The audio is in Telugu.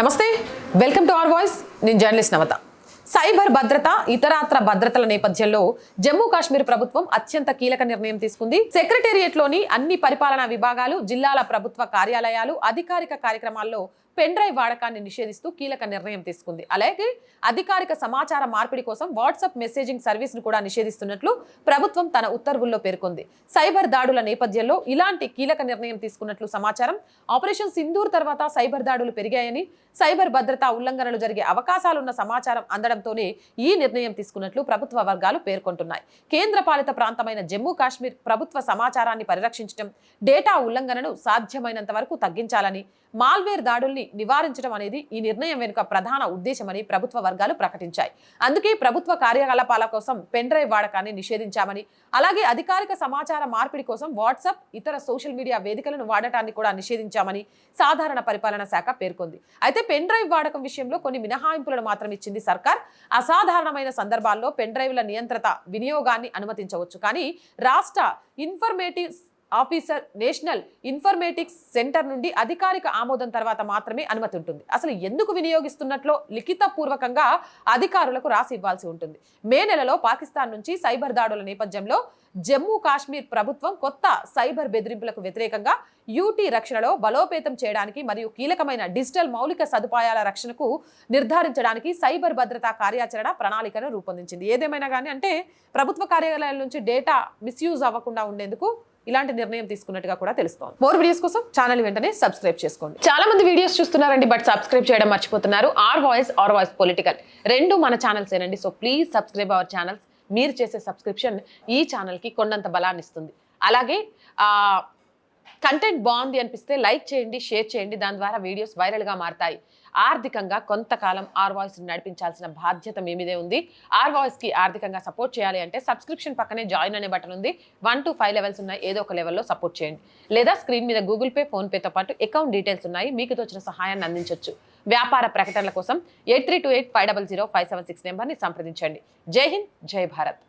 నమస్తే, వెల్కమ్ టు అవర్ వాయిస్. నేను జర్నలిస్ట్ నవత. సైబర్ భద్రత, ఇతరాత్ర భద్రతల నేపథ్యంలో జమ్మూ కాశ్మీర్ ప్రభుత్వం అత్యంత కీలక నిర్ణయం తీసుకుంది. సెక్రటేరియట్లోని అన్ని పరిపాలనా విభాగాలు, జిల్లాల ప్రభుత్వ కార్యాలయాలు, అధికారిక కార్యక్రమాల్లో పెన్ డ్రైవ్ వాడకాన్ని నిషేధిస్తూ కీలక నిర్ణయం తీసుకుంది. అలాగే అధికారిక సమాచార మార్పిడి కోసం వాట్సాప్ మెసేజింగ్ సర్వీస్ ను కూడా నిషేధిస్తున్నట్లు ప్రభుత్వం తన ఉత్తర్వుల్లో పేర్కొంది. సైబర్ దాడుల నేపథ్యంలో ఇలాంటి కీలక నిర్ణయం తీసుకున్నట్లు సమాచారం. ఆపరేషన్ సింధూర్ తర్వాత సైబర్ దాడులు పెరిగాయని, సైబర్ భద్రతా ఉల్లంఘనలు జరిగే అవకాశాలున్న సమాచారం అందడంతోనే ఈ నిర్ణయం తీసుకున్నట్లు ప్రభుత్వ వర్గాలు పేర్కొంటున్నాయి. కేంద్ర పాలిత ప్రాంతమైన జమ్మూ కాశ్మీర్ ప్రభుత్వ సమాచారాన్ని పరిరక్షించడం, డేటా ఉల్లంఘనను సాధ్యమైనంత వరకు తగ్గించాలని, మాల్వేర్ దాడుల్ని నివారించడం అనేది ఈ నిర్ణయం వెనుక ప్రధాన ఉద్దేశమని ప్రభుత్వ వర్గాలు ప్రకటించాయి. అందుకే ప్రభుత్వ కార్యకలాపాల కోసం పెన్ డ్రైవ్ వాడకాన్ని నిషేధించామని, అలాగే అధికారిక సమాచార మార్పిడి కోసం వాట్సాప్, ఇతర సోషల్ మీడియా వేదికలను వాడటాన్ని కూడా నిషేధించామని సాధారణ పరిపాలన శాఖ పేర్కొంది. అయితే పెన్ డ్రైవ్ వాడకం విషయంలో కొన్ని మినహాయింపులను మాత్రం ఇచ్చింది సర్కార్. అసాధారణమైన సందర్భాల్లో పెన్ డ్రైవ్ల నియంత్రిత వినియోగాన్ని అనుమతించవచ్చు, కానీ రాష్ట్ర informative officer, national informatics centre నుండి అధికారిక ఆమోదం తర్వాత మాత్రమే అనుమతి ఉంటుంది. అసలు ఎందుకు వినియోగిస్తున్నట్లో లిఖిత పూర్వకంగా అధికారులకు రాసి ఇవ్వాల్సి ఉంటుంది. మే నెలలో పాకిస్తాన్ నుంచి సైబర్ దాడుల నేపథ్యంలో జమ్మూ కాశ్మీర్ ప్రభుత్వం కొత్త సైబర్ బెదిరింపులకు వ్యతిరేకంగా యూటీ రక్షణలో బలోపేతం చేయడానికి మరియు కీలకమైన డిజిటల్ మౌలిక సదుపాయాల రక్షణకు నిర్ధారించడానికి సైబర్ భద్రతా కార్యాచరణ ప్రణాళికను రూపొందించింది. ఏదేమైనా కానీ అంటే ప్రభుత్వ కార్యాలయాల నుంచి డేటా మిస్యూజ్ అవ్వకుండా ఉండేందుకు ఇలాంటి నిర్ణయం తీసుకున్నట్టుగా కూడా తెలుస్తోంది. మోర్ వీడియోస్ కోసం ఛానల్ వెంటనే సబ్స్క్రైబ్ చేసుకోండి. చాలా మంది వీడియోస్ చూస్తున్నారండి, బట్ సబ్స్క్రైబ్ చేయడం మర్చిపోతున్నారు. ఆర్ వాయిస్ పొలిటికల్ రెండు మన ఛానల్స్ ఏనండి. So please subscribe our channels. మీరు చేసే సబ్స్క్రిప్షన్ ఈ ఛానల్కి కొండంత బలాన్ని ఇస్తుంది. అలాగే కంటెంట్ బాగుంది అనిపిస్తే లైక్ చేయండి, షేర్ చేయండి. దాని ద్వారా వీడియోస్ వైరల్గా మారతాయి. ఆర్థికంగా కొంతకాలం ఆర్ వాయిస్ని నడిపించాల్సిన బాధ్యత మీ మీదే ఉంది. ఆర్ వాయిస్కి ఆర్థికంగా సపోర్ట్ చేయాలి అంటే సబ్స్క్రిప్షన్ పక్కనే జాయిన్ అనే బటన్ ఉంది. 1 to 5 లెవెల్స్ ఉన్నాయి. ఏదో ఒక లెవెల్లో సపోర్ట్ చేయండి. లేదా స్క్రీన్ మీద గూగుల్ పే, ఫోన్పేతో పాటు అకౌంట్ డీటెయిల్స్ ఉన్నాయి. మీకు తోచిన సహాయాన్ని అందించవచ్చు. వ్యాపార ప్రకటనల కోసం 8328500576 నెంబర్ని సంప్రదించండి. జై హింద్, జై భారత్.